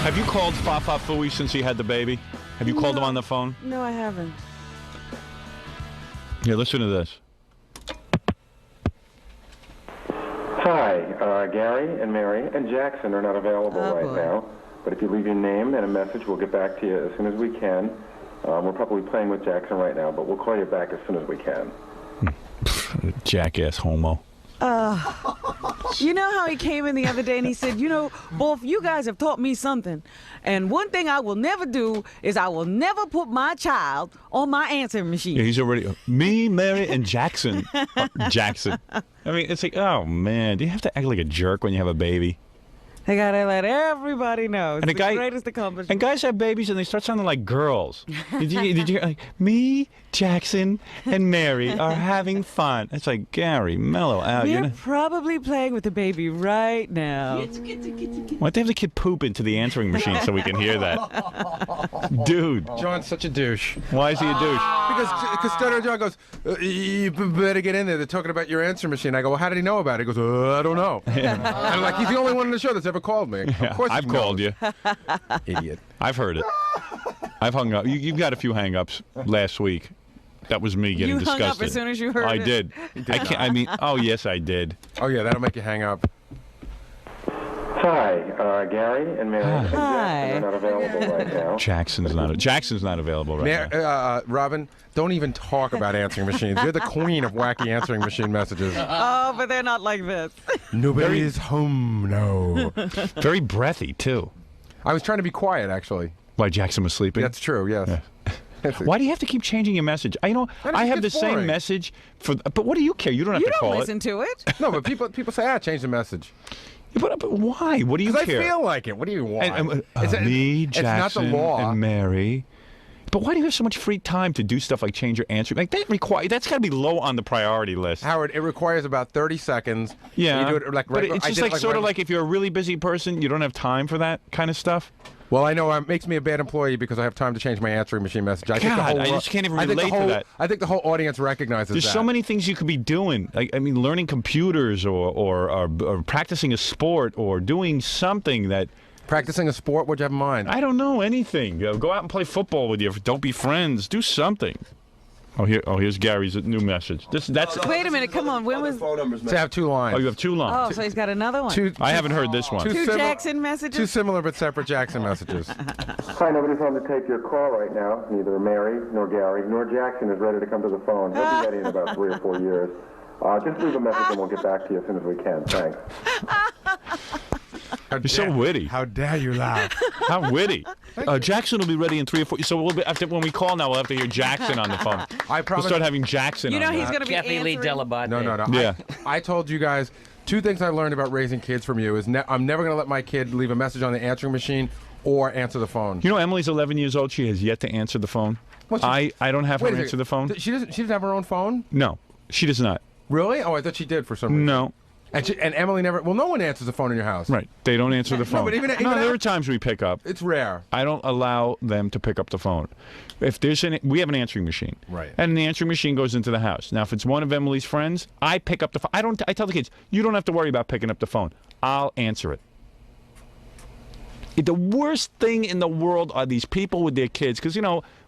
Have you called Fafa Fooey since he had the baby? Have you called him on the phone? No, I haven't. Here, listen to this. Hi, Gary and Mary and Jackson are not available right now. But if you leave your name and a message, we'll get back to you as soon as we can. We're probably playing with Jackson right now, but we'll call you back as soon as we can. Jackass homo. You know how he came in the other day and he said, you know, both you guys have taught me something. And one thing I will never do is I will never put my child on my answering machine. Yeah, he's already... Me, Mary, and Jackson. Jackson. I mean, it's like, oh, man. Do you have to act like a jerk when you have a baby? They gotta let everybody know. It's And the a guy, greatest accomplishment. And guys have babies and they start sounding like girls. Did you hear, like, me, Jackson, and Mary are having fun? It's like, Gary, mellow out. We're probably playing with the baby right now. Why don't they have the kid poop into the answering machine so we can hear that? Dude. John's such a douche. Why is he a douche? Because Stutter John goes, you better get in there. They're talking about your answering machine. I go, well, how did he know about it? He goes, I don't know. And I'm like, he's the only one on the show that's ever called me. Yeah, of course I've called you. Idiot. I've heard it. I've hung up. You've got a few hang-ups last week. That was me getting disgusted. You hung up as soon as you heard it? I did. I can't. I mean, oh, yes, I did. Oh, yeah, that'll make you hang up. Hi, Gary and Mary and Jackson are not available right now. Jackson's not available right now. Robin, don't even talk about answering machines. You're the queen of wacky answering machine messages. Oh, but they're not like this. Nobody is home, no. Very breathy, too. I was trying to be quiet, actually. Why, Jackson was sleeping? That's true, yes. Yeah. Why do you have to keep changing your message? I have the same message for. But what do you care? You don't have to call it. You don't listen to it. No, but people say, change the message. Yeah, but why? What do you care? Because I feel like it. What do you want? Me, Jackson, it's not the law. and Mary. But why do you have so much free time to do stuff like change your answer? Like that's got to be low on the priority list. Howard, it requires about 30 seconds. Yeah, you do it like but it's just like sort of like if you're a really busy person, you don't have time for that kind of stuff. Well, I know it makes me a bad employee because I have time to change my answering machine message. I just can't even relate to that. I think the whole audience recognizes that. There's so many things you could be doing. I mean, learning computers or practicing a sport or doing something that... Practicing a sport? What'd you have in mind? I don't know, anything. Go out and play football with you. Don't be friends. Do something. Here's Gary's new message. Wait a minute, come on. When was... To have two lines. Oh, you have two lines. Oh, so he's got another one. I haven't heard this one. Two Jackson messages? Two similar but separate Jackson messages. Hi, nobody's on to take your call right now. Neither Mary, nor Gary, nor Jackson is ready to come to the phone. He'll be ready in about 3 or 4 years. Just leave a message and we'll get back to you as soon as we can. Thanks. You're so witty. How dare you laugh? How witty. Jackson will be ready in 3 or 4. So when we call now, we'll have to hear Jackson on the phone. I promise. We'll start having Jackson. You know on he's there. going to be Kathy Lee answering. Delabate. No. Yeah. I told you guys 2 things I learned about raising kids from you is I'm never going to let my kid leave a message on the answering machine or answer the phone. You know, Emily's 11 years old. She has yet to answer the phone. I don't have her answer the phone. She doesn't have her own phone? No, she does not. Really? Oh, I thought she did for some reason. No. And Emily never... Well, no one answers the phone in your house. Right. They don't answer the phone. No, but even there are times we pick up. It's rare. I don't allow them to pick up the phone. If there's we have an answering machine. Right. And the answering machine goes into the house. Now, if it's one of Emily's friends, I pick up the phone. I tell the kids, you don't have to worry about picking up the phone. I'll answer it. The worst thing in the world are these people with their kids. Because,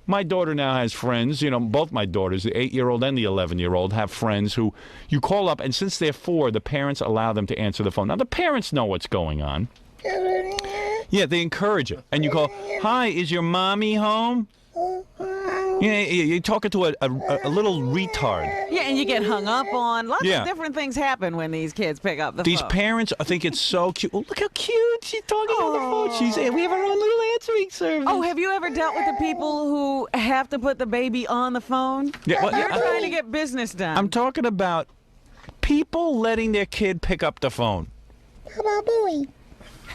my daughter now has friends. Both my daughters, the 8-year-old and the 11-year-old, have friends who you call up, and since they're 4, the parents allow them to answer the phone. Now, the parents know what's going on. Yeah, they encourage it. And you call, hi, is your mommy home? You're talking to a little retard. Yeah, and you get hung up on. Lots of different things happen when these kids pick up the phone. These parents think it's so cute. Oh, look how cute she's talking on the phone. We have our own little answering service. Oh, have you ever dealt with the people who have to put the baby on the phone? Yeah, You're trying to get business done. I'm talking about people letting their kid pick up the phone. Come on, boy.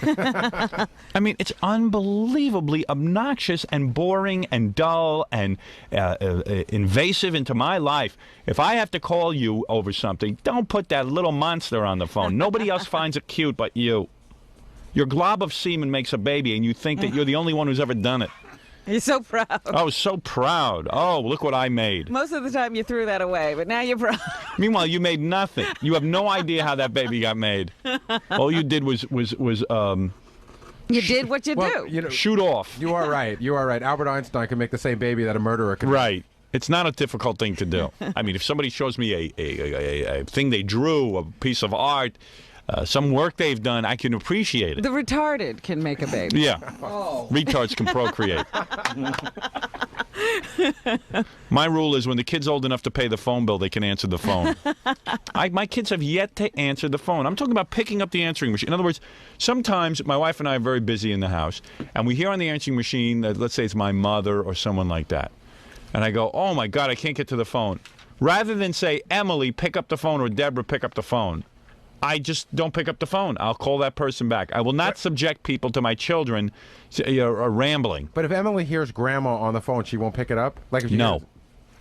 I mean, it's unbelievably obnoxious and boring and dull and invasive into my life. If I have to call you over something, don't put that little monster on the phone. Nobody else finds it cute but you. Your glob of semen makes a baby, and you think that you're the only one who's ever done it. You're so proud. Oh, so proud. Oh, look what I made. Most of the time you threw that away, but now you're proud. Meanwhile, you made nothing. You have no idea how that baby got made. All you did was You did what you Well, do. you know, Shoot off. you are right. You are right. Albert Einstein can make the same baby that a murderer can. Right. It's not a difficult thing to do. I mean, if somebody shows me a thing they drew, a piece of art, some work they've done, I can appreciate it. The retarded can make a baby. Yeah. Retards can procreate. My rule is when the kid's old enough to pay the phone bill, they can answer the phone. My kids have yet to answer the phone. I'm talking about picking up the answering machine. In other words, sometimes my wife and I are very busy in the house, and we hear on the answering machine that, let's say it's my mother or someone like that. And I go, oh, my God, I can't get to the phone. Rather than say, Emily, pick up the phone, or Deborah, pick up the phone, I just don't pick up the phone. I'll call that person back. I will not subject people to my children rambling. But if Emily hears Grandma on the phone, she won't pick it up. Like if you No,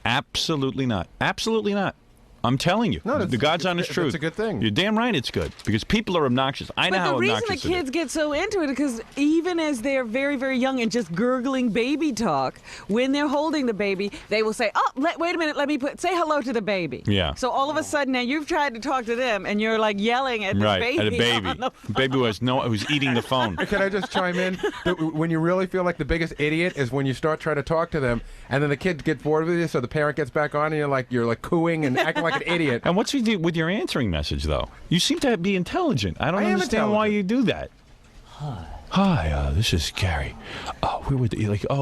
absolutely not. Absolutely not. I'm telling you. No, the God's honest truth. It's a good thing. You're damn right it's good. Because people are obnoxious. I know But how the reason obnoxious the it is. kids get so into it is because even as they're very, very young and just gurgling baby talk, when they're holding the baby, they will say, "Oh, wait a minute, say hello to the baby." Yeah. So all of a sudden now you've tried to talk to them and you're like yelling at the Right, baby. at a baby. on the Baby who's eating the phone. Can I just chime in? When you really feel like the biggest idiot is when you start trying to talk to them, and then the kid gets bored with you, so the parent gets back on, and you're like cooing and acting like an idiot. And what's with your answering message, though? You seem to be intelligent. I don't I am understand why you intelligent. do that. Hi, this is Gary.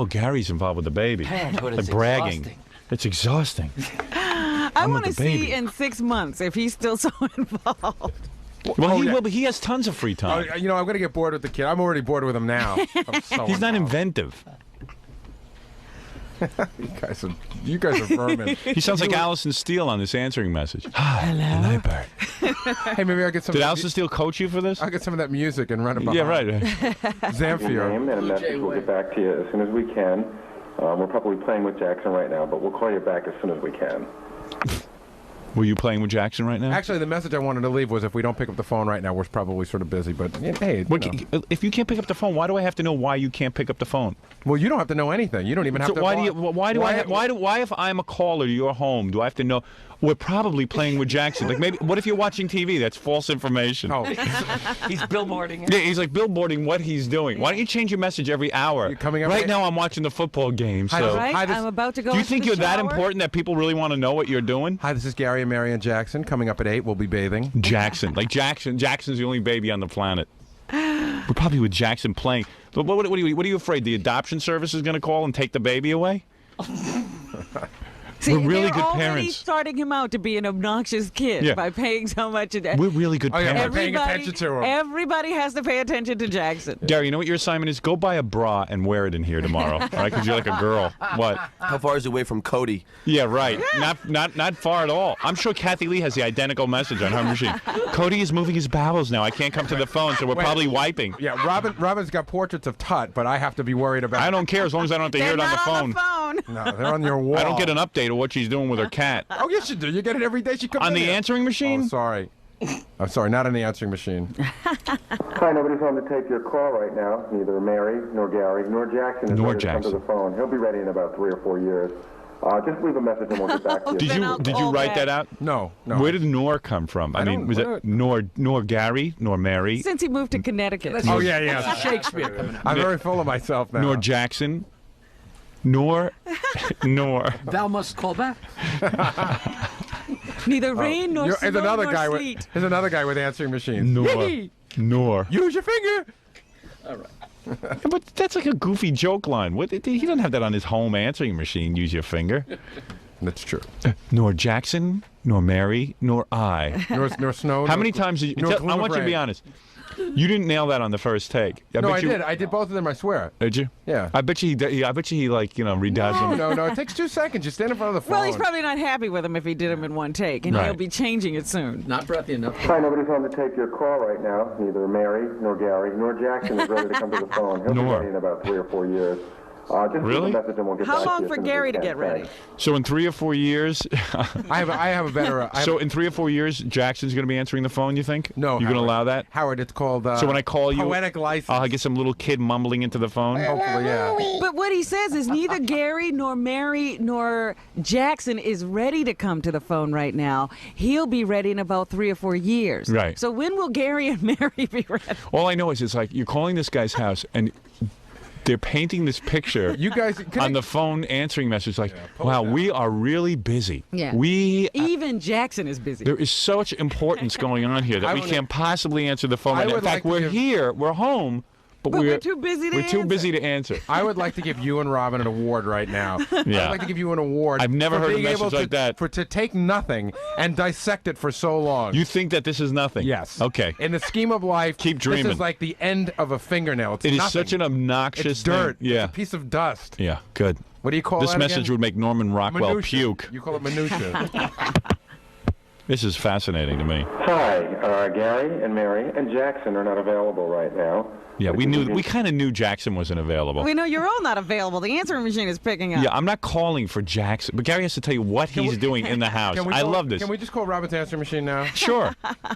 Gary's involved with the baby. Parenthood Like is bragging. exhausting. It's exhausting. I want to with the baby. see in 6 months if he's still so involved. Well, he yeah. will, but he has tons of free time. I'm going to get bored with the kid. I'm already bored with him now. I'm so He's not involved. inventive. You guys are vermin. He sounds like Allison Steele on this answering message. Hi, hello, Bert. Hey, maybe I'll get some. Did Allison Steele coach you for this? I'll get some of that music and run it behind. Yeah, right. Your Zamfir. name and a message. We'll get back to you as soon as we can. We're probably playing with Jackson right now, but we'll call you back as soon as we can. Were you playing with Jackson right now? Actually, the message I wanted to leave was if we don't pick up the phone right now, we're probably sort of busy. But hey, If you can't pick up the phone, why do I have to know why you can't pick up the phone? well, you don't have to know anything. You don't even have So to. why if I'm a caller to your home, do I have to know? We're probably playing with Jackson. Like maybe, what if you're watching TV? That's false information. Oh, He's billboarding it. Yeah, he's like billboarding what he's doing. Why don't you change your message every hour? You're coming up right with- now, I'm watching the football game. Hi, So, Right? Hi, this- I'm about to go do you into think the you're that shower. important that people really want to know what you're doing? hi, this is Gary and Marianne Jackson. Coming up at 8, we'll be bathing. Jackson, Jackson's the only baby on the planet. We're probably with Jackson playing. What are you afraid? The adoption service is going to call and take the baby away? See, We're really they're good already parents. starting him out to be an obnoxious kid Yeah. by paying so much. We're really good Oh, yeah, parents. by paying attention to him. Everybody has to pay attention to Jackson. Gary, you know what your assignment is? Go buy a bra and wear it in here tomorrow, all right? Because you're like a girl. What? How far is it away from Cody? Yeah, right. Not far at all. I'm sure Kathy Lee has the identical message on her machine. Cody is moving his bowels now. I can't come to the phone, so we're probably wiping. Yeah, Robin's got portraits of Tut, but I have to be worried about. I don't care as long as I don't have to hear They're it on the not phone. on the phone. No, they're on your wall. I don't get an update of what she's doing with her cat. Oh, yes, you do. You get it every day. She comes On in the here. answering machine? Oh, sorry. I'm sorry, not on the answering machine. Hi, nobody's on to take your call right now. Neither Mary, nor Gary, nor Jackson is Nor ready to come to Jackson. the phone. He'll be ready in about 3 or 4 years. Just leave a message and we'll get back to you. Then I'll Did you call write back. that out? No. Where did Nor come from? I mean, don't- was where it nor Gary, nor Mary, Since he moved to Connecticut. Oh, yeah. Shakespeare coming up. I'm very full of myself now. nor Jackson, nor Thou must call back. Neither rain nor There's snow another nor guy sleet. there's another guy with answering machines. nor. Use your finger. But that's like a goofy joke line. What? He doesn't have that on his home answering machine. Use your finger. That's true. Nor Jackson, nor Mary, nor I. Nor snow. How nor- many times did you? nor I gloom want of you to be rain. honest. You didn't nail that on the first take. No, bet I you, did. I did both of them. I swear. Did you? Yeah. I bet you he like redoes them. No. It takes 2 seconds. You stand in front of the phone. Well, he's probably not happy with him if he did him in one take, and Right. he'll be changing it soon. Not breathy enough. Hi, nobody's on to take your call right now. Neither Mary, nor Gary, nor Jackson is ready to come to the phone. He'll be Nor. ready in about 3 or 4 years. Just leave Really? a message and we'll get How back long to you for as soon as Gary we to can. get ready? Thanks. So in 3 or 4 years, I have a better. so in 3 or 4 years, Jackson's going to be answering the phone. You think? No, You're going to Howard. allow that? Howard, it's called. So when I call you, poetic license. I'll get some little kid mumbling into the phone. Hopefully, yeah. But what he says is neither Gary nor Mary nor Jackson is ready to come to the phone right now. He'll be ready in about 3 or 4 years. Right. So when will Gary and Mary be ready? All I know is it's like you're calling this guy's house and they're painting this picture You guys on the phone answering message like, post wow, that. we are really busy. Yeah. Even Jackson is busy. There is so much importance going on here that I we would- Uh-huh. can't possibly answer the phone. I right now. In would fact, like to we're give- here, we're home, but we're too busy to We're too answer. busy to answer. I would like to give you and Robin an award right now. Yeah. I'd like to give you an award. I've never for heard a being able message like that. To take nothing and dissect it for so long. You think that this is nothing? Yes. Okay. In the scheme of life, Keep This dreaming. is like the end of a fingernail. It's It is nothing. such an obnoxious It's dirt. thing. Yeah. It's a piece of dust. Yeah, good. What do you call This that message again? would make Norman Rockwell Minutia. puke. You call it minutia. This is fascinating to me. Hi, Gary and Mary and Jackson are not available right now. Yeah, But we if you knew. leave We kind of knew Jackson wasn't available. We know you're all not available. The answering machine is picking up. Yeah, I'm not calling for Jackson, but Gary has to tell you what he's doing in the house. Can we I call- love this. Can we just call Robin's answering machine now? Sure.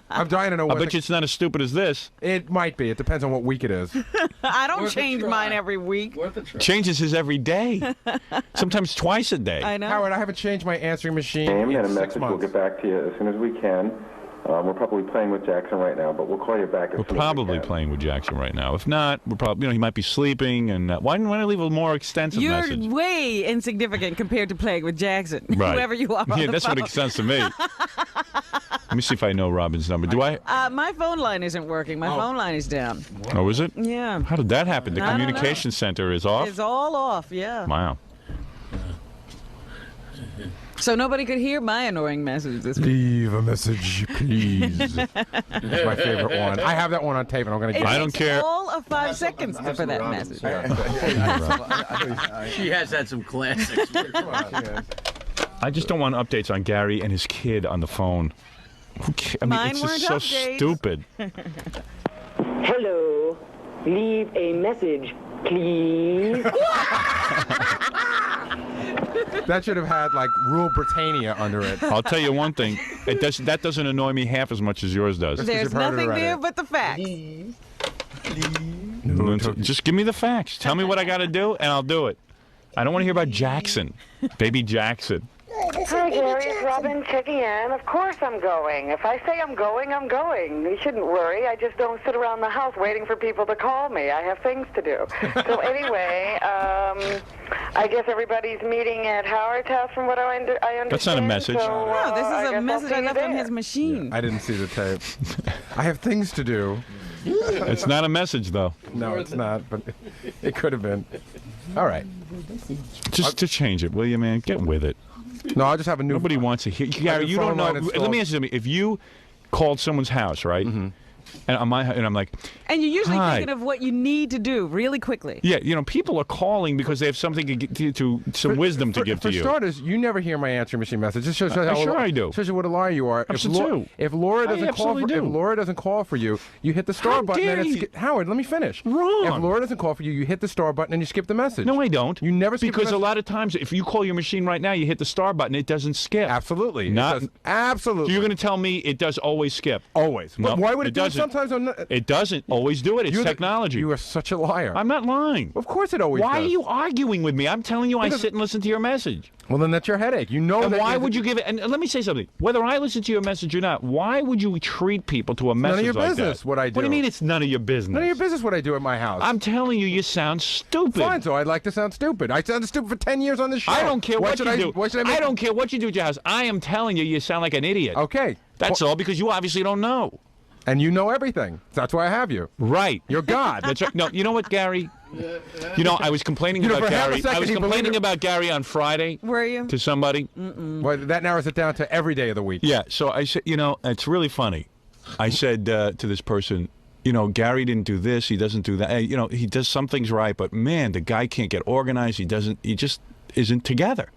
I'm dying to know I what. bet you it's not as stupid as this. It might be. It depends on what week it is. I don't Worth a change try. mine every week. Worth a try. Changes his every day. Sometimes twice a day. I know. Howard, I haven't changed my answering machine name and a in 6 message. We'll months. get back to you as soon as we can. We're probably playing with Jackson right now, but we'll call you back as We're soon probably as we can. playing with Jackson right now. If not, we're probably, he might be sleeping. And why didn't I leave a more extensive You're message? way insignificant compared to playing with Jackson. Right. Whoever you are. on Yeah, the that's what phone. makes sense to me. Let me see if I know Robin's number. Do I? My phone line isn't working. My phone line is down. Oh, is it? Yeah. How did that happen? The I don't know. communication center is off? It's all off, yeah. Wow. So nobody could hear my annoying message this week. Leave a message, please. That's my favorite one. I have that one on tape, and I'm going to It get I don't takes care. all of 5 seconds for that message. She has had some classics. I just don't want updates on Gary and his kid on the phone. Who ca- I mean, Mine it's just so weren't updates. stupid. Hello. Leave a message, please. That should have had like Rule Britannia under it. I'll tell you one thing. That doesn't annoy me half as much as yours does. There's you've heard it nothing already. there but the facts. Just give me the facts. Tell me what I got to do, and I'll do it. I don't want to hear about Jackson. Baby Jackson. Hi, Gary. It's Robin checking in. Of course I'm going. If I say I'm going, I'm going. You shouldn't worry. I just don't sit around the house waiting for people to call me. I have things to do. So anyway, I guess everybody's meeting at Howard's house from what I understand. That's not a message. So, No, this I is guess a I'll message see I you left on there. his machine. I didn't see the tape. I have things to do. It's not a message, though. No, it's not, but it could have been. All right. Just to change it, will you, man? Get with it. No, I'll just have a new. Nobody wants to hear. Gary, new you don't phone know. line Let installed. me ask you something. If you called someone's house, right? And I'm like, And you're usually Hi. thinking of what you need to do really quickly. yeah, people are calling because they have something to some wisdom to give for to you. starters, you never hear my answering machine message. This shows how sure I do. Shows you what a liar you are. I'm so too. If Laura I doesn't call, absolutely if do. Laura doesn't call for you, you hit the star How button. dare And you? Howard, let me finish. Wrong. If Laura doesn't call for you, you hit the star button and you skip the message. No, I don't. You never skip the because a message? lot of times, if you call your machine right now, you hit the star button, it doesn't skip. Absolutely. It Not- doesn't- absolutely. So you're going to tell me it does always skip? always. No, But why would it it do it doesn't. sometimes? It doesn't always do it. It's You're the- technology. You are such a liar. I'm not lying. Of course, it always Why does. are you arguing with me? I'm telling you, I Because- sit and listen to your message. Well, then that's your headache. You know And that. why would you give it? And let me say something. Whether I listen to your message or not, why would you treat people to a message none of your like business that? what I What do you do. mean it's none of your business? None of your business what I do at my house. I'm telling you, you sound stupid. Fine, so I'd like to sound stupid. I sounded stupid for 10 years on this show. I don't care Why what should you I, do. Why should I make don't care what you do at your house. I am telling you, you sound like an idiot. Okay. That's all because you obviously don't know. And you know everything. That's why I have you. Right. You're God. That's right. No, you know what, Gary? I was complaining You know, about for half a Gary. second I was you believed complaining it. about Gary on Friday Were you? to somebody. Well, that narrows it down to every day of the week. Yeah. So I said, it's really funny. I said to this person, Gary didn't do this. He doesn't do that. He does some things right, but man, the guy can't get organized. He just isn't together.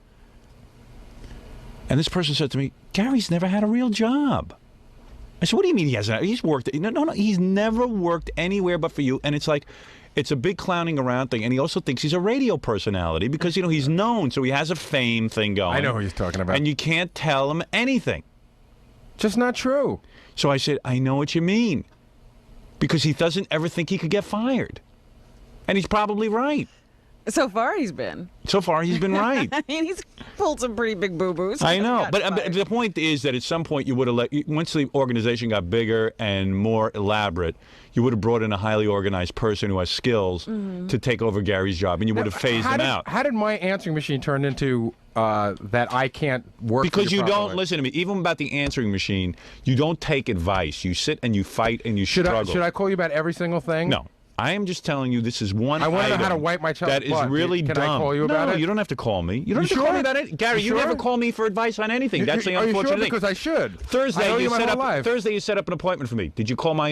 And this person said to me, Gary's never had a real job. I said, what do you mean he hasn't? He's worked. No. He's never worked anywhere but for you. And it's like, It's a big clowning around thing, and he also thinks he's a radio personality because, you know, he's known, so he has a fame thing going. I know who he's talking about. And you can't tell him anything. Just not true. So I said, I know what you mean. Because he doesn't ever think he could get fired. And he's probably right. So far, he's been. So far, he's been right. I mean, he's pulled some pretty big boo-boos. I know, but the point is that at some point you would have once the organization got bigger and more elaborate, you would have brought in a highly organized person who has skills to take over Gary's job, and you would have phased him out. How did my answering machine turn into that I can't work? Because you don't listen to me. Even about the answering machine, you don't take advice. You sit and you fight and you struggle. Should I call you about every single thing? No. I am just telling you this is one I want to know item how to wipe my child's that is butt. really Can dumb. I call you about no, it? you don't have to call me. You don't have to sure? call me about it. Gary, you sure? never call me for advice on anything. That's the Are you unfortunate sure? thing. Because I should. Thursday, I know you my set whole up. life. Thursday, you set up an appointment for me. Did you call my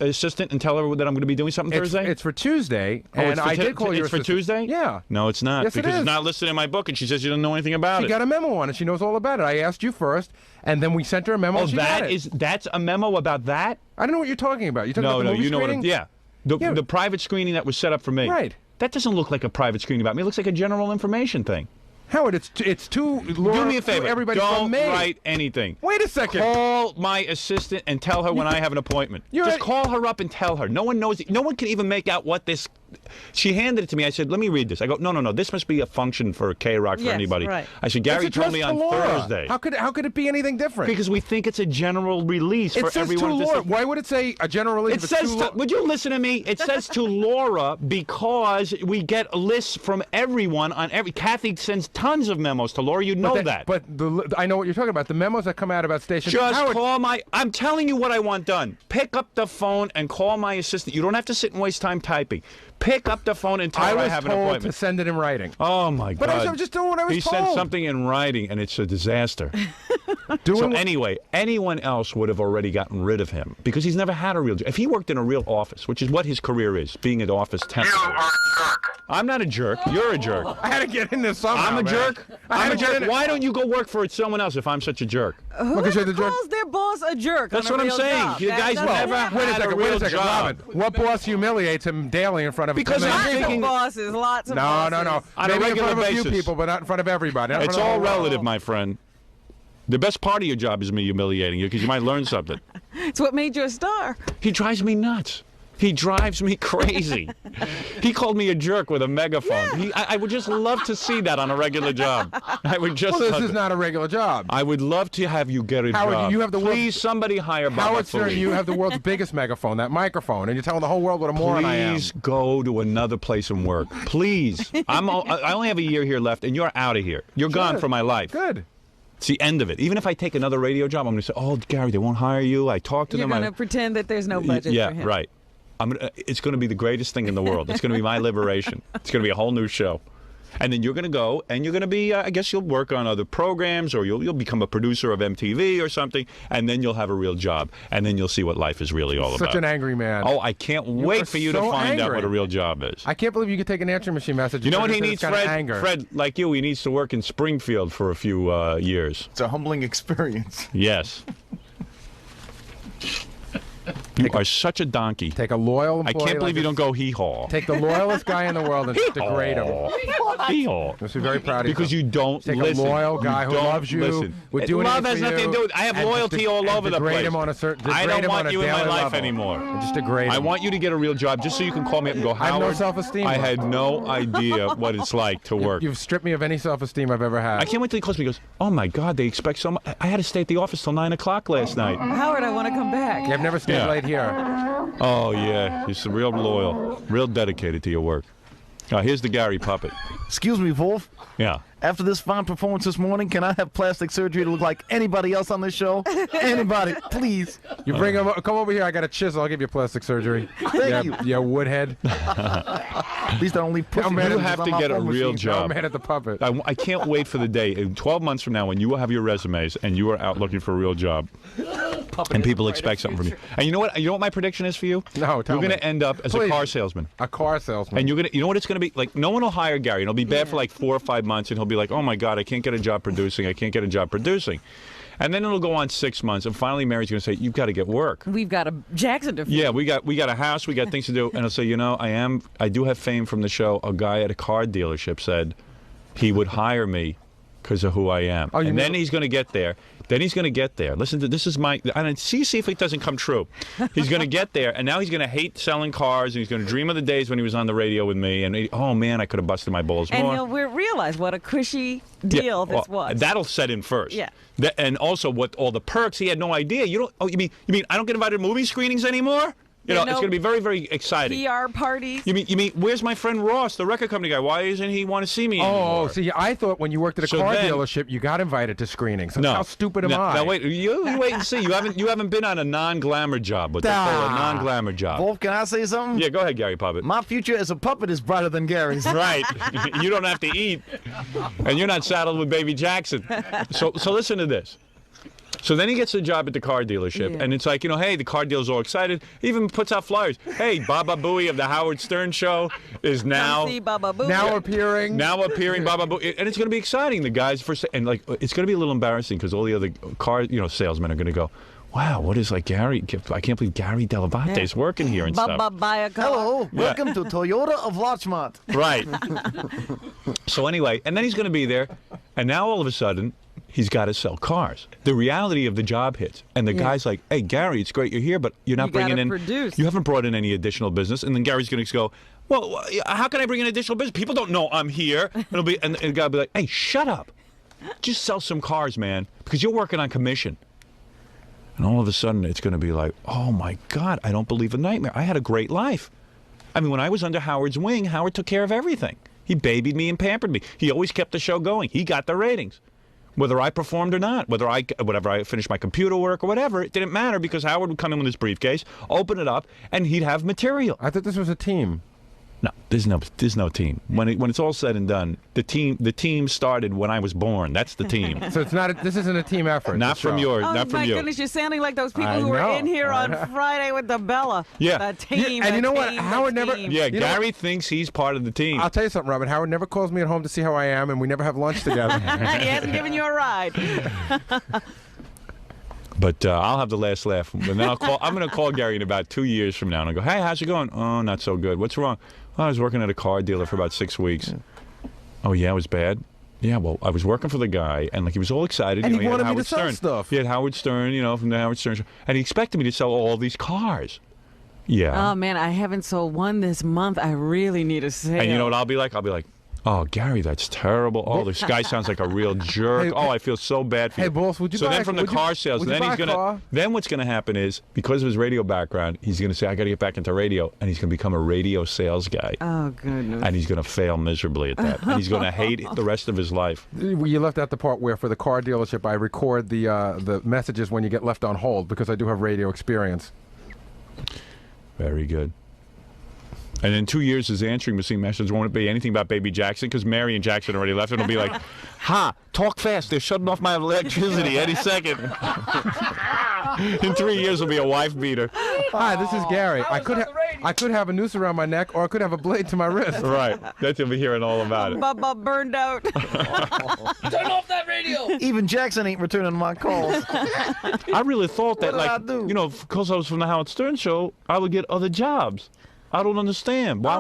assistant and tell her that I'm going to be doing something Thursday? It's for Tuesday, Oh, and it's for I did call your It's for assistant. Tuesday? Yeah. No, it's not. Yes, it because is. it's not listed in my book, and she says you don't know anything about She it. got a memo on it. She knows all about it. I asked you first, and then we sent her a memo. Oh, and she got it. that's a memo about that? I don't know what you're talking about. You talking No, about the no, movie you know what? screening? Yeah. The private screening that was set up for me. Right. That doesn't look like a private screening about me. It looks like a general information thing. Howard, it's too. Do me a favor. Everybody Don't from me. write anything. Wait a second. Call my assistant and tell her when I have an appointment. You're Just right. call her up and tell her. No one knows. No one can even make out what this. She handed it to me. I said, "Let me read this." I go, "No. This must be a function for K-Rock for Yes, anybody." right. I said, It's "Gary told me addressed on to Laura. Thursday." How could it be anything different? Because we think it's a general release it for says everyone. to to Laura. listen. Why would it say a general release? It if it's says, to Laura? would you listen to me? It says to Laura because we get lists from everyone on every. Kathy sends tons of memos to Laura. You know that. But I know what you're talking about. The memos that come out about stations. Just Howard, call my. I'm telling you what I want done. Pick up the phone and call my assistant. You don't have to sit and waste time typing. Pick up the phone and tell her I was have an told to appointment. send it in writing. Oh my God! But I was just doing what I was he told. sent something in writing, and it's a disaster. Doing So what- anyway, anyone else would have already gotten rid of him because he's never had a real job. If he worked in a real office, which is what his career is, being an office temp. I'm not a jerk. You're a jerk. I had to get in this somehow. I'm a man. jerk. I I'm had a to get jerk. in it. Why don't you go work for someone else if I'm such a jerk? Because you're the jerk. calls their boss a jerk. That's on a what I'm real saying. job. You That guys doesn't never happen. Wait a had second, real Robin. job. What boss humiliates him daily in front of Because million I'm people? thinking- Bosses, lots of No. bosses. On a Maybe in regular front of a few basis. people, but not in front of everybody. Not in It's front of all the whole world. relative, my friend. The best part of your job is me humiliating you because you might learn something. It's what made you a star. He drives me nuts. He drives me crazy. He called me a jerk with a megaphone. I would just love to see that on a regular job. I would just Well, this love is it. not a regular job. I would love to have you get a Howard, job. you have the Please, somebody hire Baba Howard Stern, Philippe. you have the world's biggest megaphone, that microphone, and you're telling the whole world what a moron I am. Please go to another place and work. Please. I only have a year here left, and you're out of here. You're gone from my life. Good. It's the end of it. Even if I take another radio job, I'm going to say, "Oh, Gary, they won't hire you." I talked to You're them. going to pretend that there's no budget Yeah, for him. right. It's going to be the greatest thing in the world. It's going to be my liberation. It's going to be a whole new show. And then you're going to go and you're going to be, I guess you'll work on other programs or you'll become a producer of MTV or something. And then you'll have a real job. And then you'll see what life is really all about. Such an angry man. Oh, I can't wait are for you to so find out angry. what a real job is. I can't believe you could take an answering machine message. You know and what he turn it needs, into this kind Fred? of anger. Fred, like you, he needs to work in Springfield for a few years. It's a humbling experience. Yes. You are such a donkey. Take a loyal I employee. can't believe like you don't go hee-haw. Take the loyalest guy in the world and just degrade him. Hee-haw. Must be very proud of Because you don't Take listen. a loyal guy You who don't loves you. listen. Would do Love anything has for nothing you, to do with it. I have and just loyalty all over the degrade place. him on a certain. I degrade don't him want on a you in my daily life level. anymore. And just degrade him. I want you to get a real job just so you can call me up and go, I have Howard, no self-esteem I left. had no idea what it's like to work. You've stripped me of any self-esteem I've ever had. I can't wait till he calls me. He goes, "Oh my God, they expect so much. I had to stay at the office till 9 o'clock last night." Howard, I want to come back. I've never stayed Yeah. late here. Oh yeah, he's real loyal, real dedicated to your work. Here's the Gary puppet. Excuse me, Wolf. Yeah. After this fine performance this morning, can I have plastic surgery to look like anybody else on this show? Anybody, please. You bring him. Come over here. I got a chisel. I'll give you plastic surgery. Thank you. Yeah, woodhead. At least I don't leave pussy. I'm mad You at- have on to my get a phone real machine. I'm job. mad at the puppet. I can't wait for the day, 12 months from now, when you will have your resumes and you are out looking for a real job, and people expect something from you. And you know what? You know what my prediction is for you? No, tell You're going me. to end up as Please. a car salesman. A car salesman. And you're gonna, you know what it's gonna be like? No one will hire Gary, and it'll be bad for like 4 or 5 months, and he'll be like, "Oh my God, I can't get a job producing. I can't get a job producing." And then it'll go on 6 months, and finally Mary's going to say, "You've got to get work." We've got a Jackson to feed. Yeah, we got a house, we got things to do, and I'll say, you know, I do have fame from the show. A guy at a car dealership said he would hire me because of who I am. Oh, and then he's going to get there. Listen to this is my. And see if it doesn't come true. He's going to get there, and now he's going to hate selling cars, and he's going to dream of the days when he was on the radio with me. And oh man, I could have busted my balls more. And he'll realize what a cushy deal this was. That'll set in first. Yeah. And also what all the perks. He had no idea. You don't. Oh, you mean I don't get invited to movie screenings anymore? You know, it's going to be very, very exciting. PR parties. You mean, where's my friend Ross, the record company guy? Why doesn't he want to see me anymore? Oh, see, I thought when you worked at a car dealership, you got invited to screenings. No. How stupid am I? Now wait, you wait and see. You haven't been on a non-glamour job, what they call a non-glamour job. Wolf, can I say something? Yeah, go ahead, Gary Puppet. My future as a puppet is brighter than Gary's. Right. You don't have to eat, and you're not saddled with Baby Jackson. So listen to this. So then he gets a job at the car dealership, and it's like, you know, hey, the car dealer's all excited. He even puts out flyers. Hey, Baba Booey of the Howard Stern Show is now Come see Baba Booey. appearing. Now appearing, Baba Booey, and it's going to be exciting. The guys and like it's going to be a little embarrassing because all the other car, salesmen are going to go, wow, what is like Gary? I can't believe Gary Dell'Abate is working here and stuff. Baba buy a car. Hello, welcome to Toyota of Larchmont. Right. So anyway, and then he's going to be there, and now all of a sudden, he's got to sell cars. The reality of the job hits, and the guy's like, "Hey, Gary, it's great you're here, but you're not bringing in. Produce. You haven't brought in any additional business." And then Gary's going to go, "Well, how can I bring in additional business? People don't know I'm here." And the guy will be like, "Hey, shut up. Just sell some cars, man, because you're working on commission." And all of a sudden, it's going to be like, "Oh my God, I don't believe a nightmare. I had a great life. I mean, when I was under Howard's wing, Howard took care of everything. He babied me and pampered me. He always kept the show going. He got the ratings." Whether I performed or not, whether I finished my computer work or whatever, it didn't matter because Howard would come in with his briefcase, open it up, and he'd have material. I thought this was a team. No, there's no team. When it's all said and done, the team started when I was born. That's the team. So it's not. This isn't a team effort. Not from yours. Oh, not from my you. goodness, you're sounding like those people I who were know. in here on Friday with the Bella. Yeah. The team. And you know what? team, Howard the never- team. Yeah, You know Gary thinks he's part of the team. I'll tell you something, Robin. Howard never calls me at home to see how I am, and we never have lunch together. He hasn't given you a ride. But I'll have the last laugh. And then I'm going to call Gary in about 2 years from now, and I'll go, "Hey, how's it going?" "Oh, not so good." "What's wrong?" "Oh, I was working at a car dealer for about 6 weeks." "Oh, yeah, it was bad." "Yeah, well, I was working for the guy, and like he was all excited. And he he had wanted me Howard to sell Stern. stuff. He had Howard Stern, from the Howard Stern show, and he expected me to sell all these cars. Yeah. Oh, man, I haven't sold one this month. I really need a sale. And you know what I'll be like? I'll be like, "Oh, Gary, that's terrible. Oh, this guy sounds like a real jerk. Hey, oh, I feel so bad for you." Hey, boss, would you So buy then a- from the would you- car sales, would you then buy he's a gonna. car? Then what's gonna happen is because of his radio background, he's gonna say, "I got to get back into radio," and he's gonna become a radio sales guy, Oh, goodness. and he's gonna fail miserably at that, and he's gonna hate it the rest of his life. You left out the part where for the car dealership I record the messages when you get left on hold because I do have radio experience. Very good. And in 2 years, his answering machine message won't be anything about Baby Jackson because Mary and Jackson already left. It'll be like, "Ha, talk fast. They're shutting off my electricity any second." In 3 years, it'll be a wife beater. Hi, this is Gary. I could have a noose around my neck or I could have a blade to my wrist. Right. That's you'll be hearing all about it. Bubba burned out. Turn off that radio. Even Jackson ain't returning my calls. I really thought that, What did I like, do? because I was from the Howard Stern show, I would get other jobs. I don't understand. I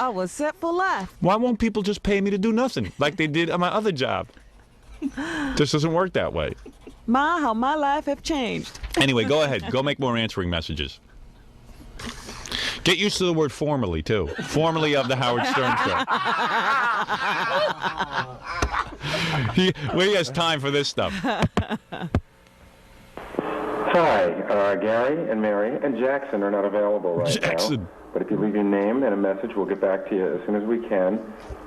was set for life. Why won't people just pay me to do nothing like they did on my other job? Just doesn't work that way. How my life have changed. Anyway, go ahead. Go make more answering messages. Get used to the word formerly, too. Formerly of the Howard Stern show. He has time for this stuff. Hi, Gary and Mary and Jackson are not available right Jackson. now. But if you leave your name and a message, we'll get back to you as soon as we can.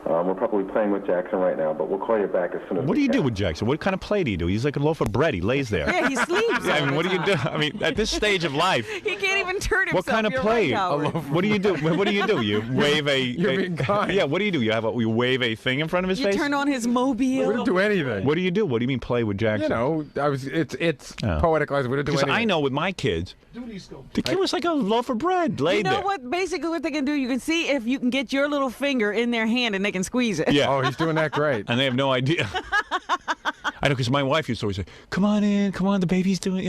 We're probably playing with Jackson right now, but we'll call you back as soon as What do we you can. do with Jackson? What kind of play do you do? He's like a loaf of bread. He lays there. Yeah, he sleeps. Yeah, I mean, what do you do? I mean, at this stage of life, He can't even turn himself. what kind of You're play? Right, Howard. What do you do? What do you do? You wave a. You're being kind. Yeah. What do? You wave a thing in front of his You face. turn on his We mobile. didn't do anything. What do you do? What do you mean play with Jackson? You know, it's Oh. poetic lies. We didn't do Because anything. I know with my kids, the kid was like a loaf of bread laid You know there. what? Basically, what they can do, you can see if you can get your little finger in their hand and they can squeeze it. Yeah. Oh, he's doing that great. And they have no idea. I know, because my wife used to always say, "Come on in, come on, the baby's doing,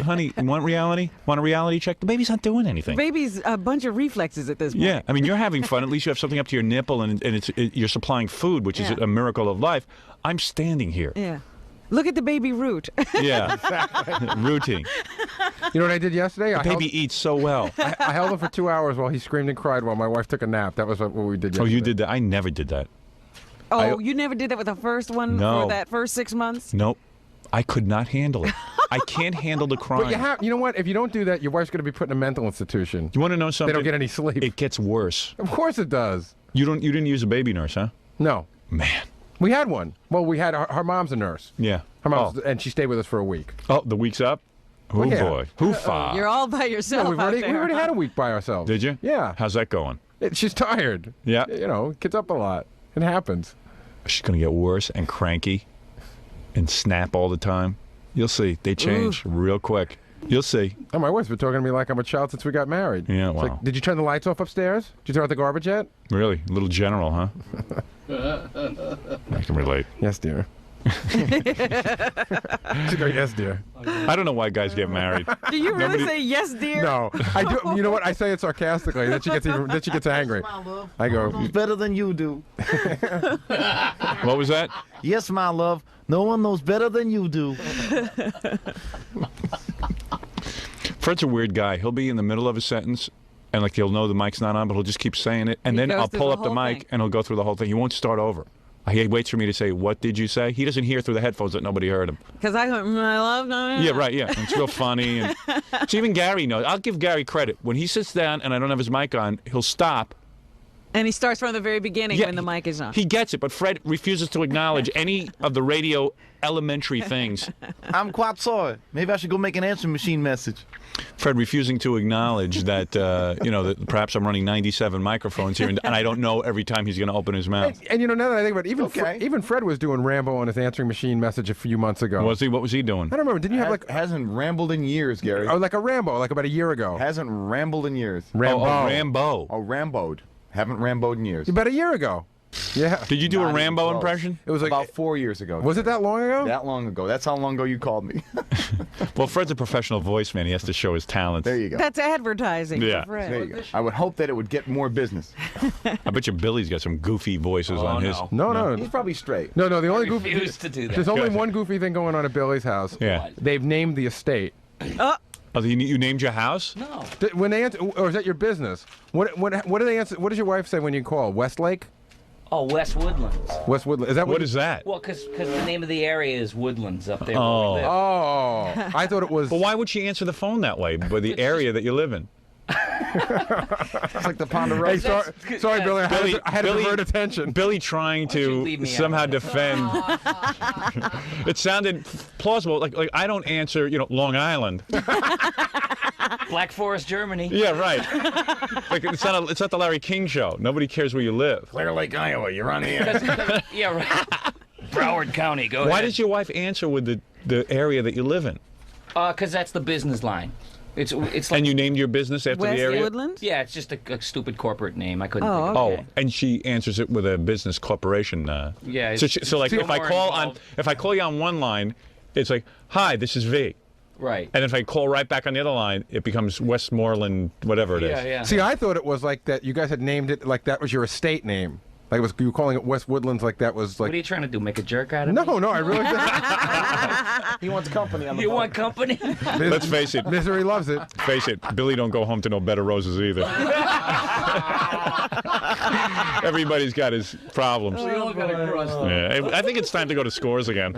honey, want reality? Want a reality check? The baby's not doing anything." Baby's a bunch of reflexes at this point. Yeah, I mean, you're having fun. At least you have something up to your nipple, and you're supplying food, which is Yeah. a miracle of life. I'm standing here. Yeah. Look at the baby root. Yeah, rooting. You know what I did yesterday? The baby eats so well. I held him for 2 hours while he screamed and cried while my wife took a nap. That was what we did yesterday. Oh, you did that? I never did that. Oh, you never did that with the first one No. for that first 6 months? Nope. I could not handle it. I can't handle the crying. But you know what? If you don't do that, your wife's going to be put in a mental institution. You want to know something? They don't get any sleep. It gets worse. Of course it does. You didn't use a baby nurse, huh? No. Man. We had one. Well, we had her mom's a nurse. Yeah. Her mom's, and she stayed with us for a week. Oh, the week's up? Oh, Well, yeah. boy. Hoofa. You're all by yourself No, we out already there. had a week by ourselves. Did you? Yeah. How's that going? She's tired. Yeah. You know, kids up a lot. It happens. She's going to get worse and cranky and snap all the time. You'll see. They change real quick. You'll see. Oh, my wife's been talking to me like I'm a child since we got married. Yeah, It's wow. like, did you turn the lights off upstairs? Did you throw out the garbage yet? Really? A little general, huh? I can relate. Yes, dear. She's going, yes, dear. I don't know why guys get married. Do you really Nobody- say yes, dear? No, I do. You know what? I say it sarcastically. Then she gets angry. I go, Better than you do. What was that? Yes, my love. No one knows better than you do. Fred's a weird guy. He'll be in the middle of a sentence, and like he'll know the mic's not on, but he'll just keep saying it, and He then goes I'll through pull the up the whole mic, thing. and he'll go through the whole thing. He won't start over. He waits for me to say, "What did you say?" He doesn't hear through the headphones that nobody heard him. Because I go, I love no. Yeah, right. Yeah, it's real funny. And so even Gary knows. I'll give Gary credit when he sits down and I don't have his mic on. He'll stop. And he starts from the very beginning when the mic is on. He gets it, but Fred refuses to acknowledge any of the radio elementary things. I'm quite sorry. Maybe I should go make an answering machine message. Fred refusing to acknowledge that, that perhaps I'm running 97 microphones here, and I don't know every time he's going to open his mouth. and you know, now that I think about it, Okay. even Fred was doing Rambo on his answering machine message a few months ago. Was he? What was he doing? I don't remember. Didn't you have like, Hasn't rambled in years, Gary. like a Rambo, like about a year ago? Hasn't rambled in years. Rambo. Oh, Rambo. Oh, Ramboed. Haven't Ramboed in years. About a year ago. Yeah. Did you do Not a even Rambo close. impression? It was like, About 4 years ago. was it that long ago? That long ago. That's how long ago you called me. Well, Fred's a professional voice man. He has to show his talents. There you go. That's advertising. Yeah. For Fred. There you go. I would hope that it would get more business. I bet you Billy's got some goofy voices on his. No. He's probably straight. No, the only goofy. Refuse to do that. There's only one goofy thing going on at Billy's house. Yeah. They've named the estate. Oh, you named your house? No. When they answer, or is that your business? What do they answer? What does your wife say when you call? Westlake? Oh, West Woodlands. West Woodland? Is that What is that? Well, because the name of the area is Woodlands up there. where Oh. we live. Oh, I thought it was. But why would she answer the phone that way? By the area that you live in. It's like the Hey, Ponderosa. sorry, Billy. I had to Billy- divert attention. Billy trying you to leave me out somehow of it? defend. It sounded plausible. Like I don't answer, Long Island. Black Forest, Germany. Yeah, right. Like it's not the Larry King show. Nobody cares where you live. Clear Lake, Iowa. You're on the air. Yeah, right. Broward County. Go Why ahead. does your wife answer with the area that you live in? Because that's the business line. It's like And you named your business after West the area? Woodlands? yeah, it's just a stupid corporate name. I couldn't. Oh, think of Oh, it. and she answers it with a business corporation. Yeah, So, it's- like, it's if I more call involved. if I call you on one line, it's like, "Hi, this is V," Right. and if I call right back on the other line, it becomes Westmoreland, whatever it is. Yeah, yeah. See, I thought it was like that. You guys had named it like that was your estate name. Like you were calling it West Woodlands, like that was What are like. you trying to do? Make a jerk out of me? No, I really didn't. He wants company on the You phone. want company? Let's face it. Misery loves it. Face it. Billy don't go home to no bed of roses either. Everybody's got his problems. We all got a crust. Yeah, I think it's time to go to scores again.